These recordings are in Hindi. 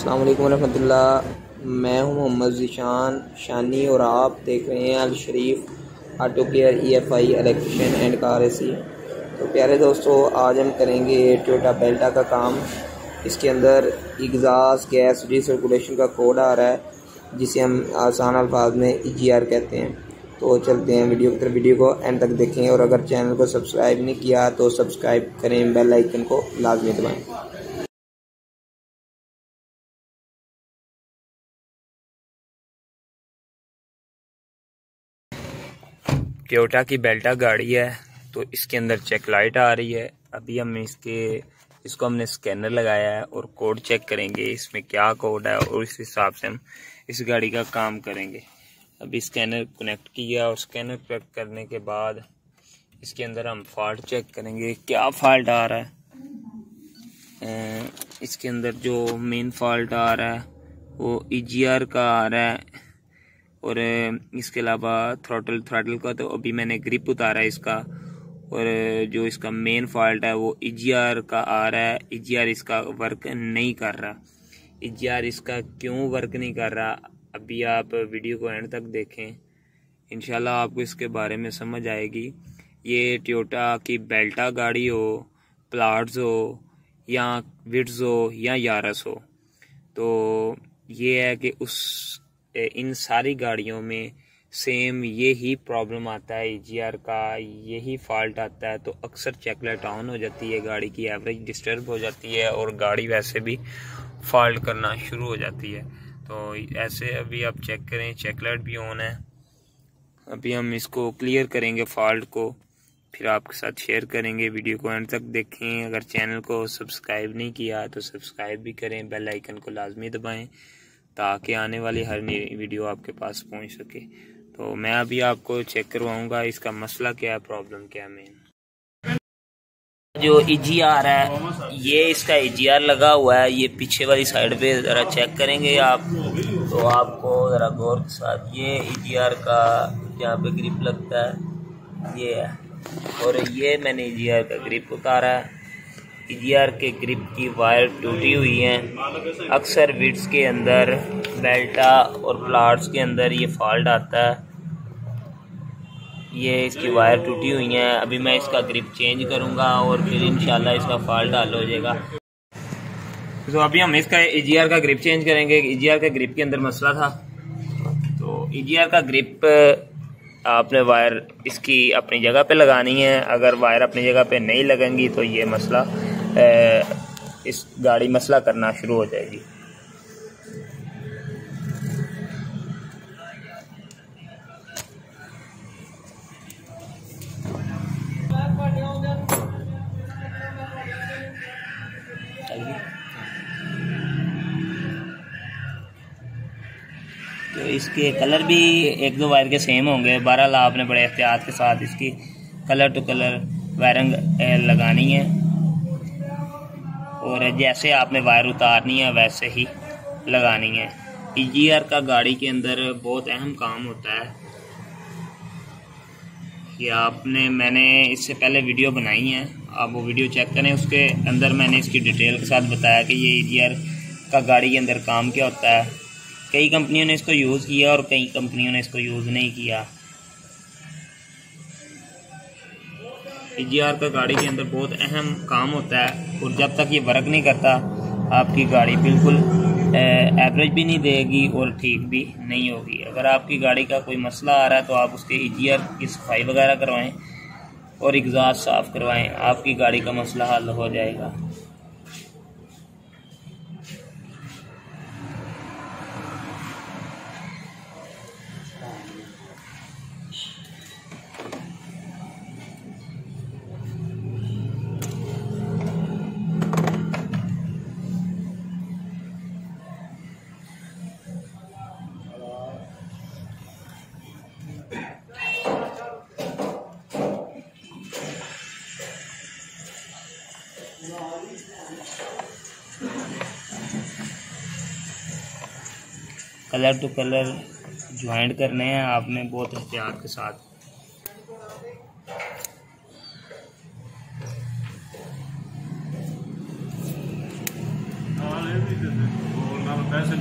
अस्सलाम वालेकुम रहमतुल्लाह। मैं हूं मोहम्मद ज़ीशान शानी और आप देख रहे हैं Al Sharif auto care EFI electrician and car AC। तो प्यारे दोस्तों, आज हम करेंगे टोयोटा बेल्टा का काम। इसके अंदर एग्जॉस्ट गैस रीसर्कुलेशन का कोड आ रहा है, जिसे हम आसान अल्फाज में EGR कहते हैं। तो चलते हैं वीडियो की तरफ। वीडियो को एंड तक देखें और अगर चैनल को सब्सक्राइब नहीं किया तो सब्सक्राइब करें, बेल आइकन को लाजमी दबाएं। टोयोटा की बेल्टा गाड़ी है, तो इसके अंदर चेक लाइट आ रही है। अभी हम इसको हमने स्कैनर लगाया है और कोड चेक करेंगे इसमें क्या कोड है, और इस हिसाब से हम इस गाड़ी का काम करेंगे। अभी स्कैनर कनेक्ट किया और स्कैनर कनेक्ट करने के बाद इसके अंदर हम फॉल्ट चेक करेंगे क्या फॉल्ट आ रहा है। इसके अंदर जो मेन फॉल्ट आ रहा है वो EGR का आ रहा है, और इसके अलावा थ्रॉटल का तो अभी मैंने ग्रिप उतारा है इसका, और जो इसका मेन फॉल्ट है वो EGR का आ रहा है। EGR इसका वर्क नहीं कर रहा। EGR इसका क्यों वर्क नहीं कर रहा, अभी आप वीडियो को एंड तक देखें, इंशाल्लाह आपको इसके बारे में समझ आएगी। ये टोयोटा की बेल्टा गाड़ी हो, प्लाट्स हो, या विट्स हो, या यारस हो, तो ये है कि इन सारी गाड़ियों में सेम यही प्रॉब्लम आता है। EGR का यही फॉल्ट आता है, तो अक्सर चेकलाइट ऑन हो जाती है, गाड़ी की एवरेज डिस्टर्ब हो जाती है और गाड़ी वैसे भी फॉल्ट करना शुरू हो जाती है। तो ऐसे अभी आप चेक करें, चेकलाइट भी ऑन है। अभी हम इसको क्लियर करेंगे फॉल्ट को, फिर आपके साथ शेयर करेंगे। वीडियो को एंड तक देखें। अगर चैनल को सब्सक्राइब नहीं किया तो सब्सक्राइब भी करें, बेल आइकन को लाजमी दबाएं ताकि आने वाली हर नई वीडियो आपके पास पहुंच सके। तो मैं अभी आपको चेक करवाऊंगा इसका मसला क्या है, प्रॉब्लम क्या है। मेन जो EGR है, ये इसका EGR लगा हुआ है, ये पीछे वाली साइड पे ज़रा चेक करेंगे आप, तो आपको ज़रा गौर के साथ ये EGR का जहाँ पे ग्रिप लगता है ये है, और ये मैंने EGR का ग्रिप उतारा है। EGR के ग्रिप की वायर टूटी हुई है। अक्सर विट्स के अंदर, बेल्टा और प्लाट्स के अंदर ये फॉल्ट आता है। ये इसकी वायर टूटी हुई है। अभी मैं इसका ग्रिप चेंज करूंगा और फिर इंशाल्लाह इसका फॉल्ट हल हो जाएगा। तो अभी हम इसका EGR का ग्रिप चेंज करेंगे। EGR के ग्रिप के अंदर मसला था, तो EGR का ग्रिप आपने वायर इसकी अपनी जगह पे लगानी है। अगर वायर अपनी जगह पे नहीं लगेंगी तो ये मसला इस गाड़ी मसला करना शुरू हो जाएगी। तो इसके कलर भी एक दो वायर के सेम होंगे। बहरहाल आपने बड़े एहतियात के साथ इसकी कलर टू कलर वायरिंग लगानी है, और जैसे आपने वायर उतारनी है वैसे ही लगानी है। EGR का गाड़ी के अंदर बहुत अहम काम होता है कि मैंने इससे पहले वीडियो बनाई है, आप वो वीडियो चेक करें। उसके अंदर मैंने इसकी डिटेल के साथ बताया कि ये EGR का गाड़ी के अंदर काम क्या होता है। कई कंपनियों ने इसको यूज़ किया और कई कंपनियों ने इसको यूज़ नहीं किया। EGR का गाड़ी के अंदर बहुत अहम काम होता है, और जब तक ये वर्क नहीं करता आपकी गाड़ी बिल्कुल एवरेज भी नहीं देगी और ठीक भी नहीं होगी। अगर आपकी गाड़ी का कोई मसला आ रहा है तो आप उसके EGR की सफाई वगैरह करवाएं और एग्जॉस्ट साफ़ करवाएं, आपकी गाड़ी का मसला हल हो जाएगा। कलर टू कलर ज्वाइंट करने हैं आपने बहुत एहतियात के साथ। EGR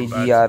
EGR